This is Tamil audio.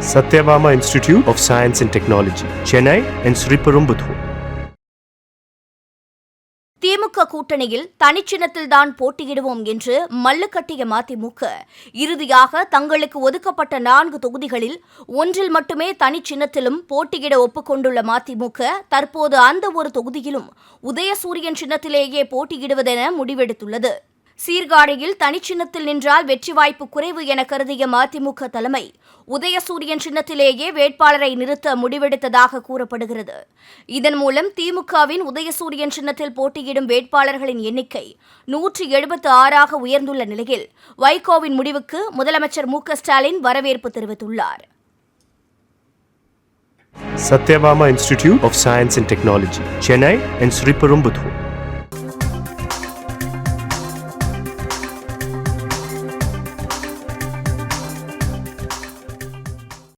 Satyabama Institute of Science and Technology, Chennai and Sriperumbudur. திமுக கூட்டணியில் தனிச்சின்னத்தில்தான் போட்டியிடுவோம் என்று மல்லுக்கட்டிய மதிமுக இறுதியாக தங்களுக்கு ஒதுக்கப்பட்ட 4 தொகுதிகளில் ஒன்றில் மட்டுமே தனிச்சின்னத்திலும் போட்டியிட ஒப்புக்கொண்டுள்ள மதிமுக தற்போது அந்த ஒரு தொகுதியிலும் உதயசூரியன் சின்னத்திலேயே போட்டியிடுவதென முடிவெடுத்துள்ளது. சீர்காழியில் தனிச்சின்னத்தில் நின்றால் வெற்றி வாய்ப்பு குறைவு என கருதிய மதிமுக தலைமை உதயசூரியன் சின்னத்திலேயே வேட்பாளரை நிறுத்த முடிவெடுத்ததாக கூறப்படுகிறது. இதன் மூலம் திமுகவின் உதயசூரியன் சின்னத்தில் போட்டியிடும் வேட்பாளர்களின் எண்ணிக்கை 176ஆக உயர்ந்துள்ள நிலையில் வைகோவின் முடிவுக்கு முதலமைச்சர் மு.க.ஸ்டாலின் வரவேற்பு தெரிவித்துள்ளார். Satyabama Institute of Science and Technology, Chennai and Sriperumbudur.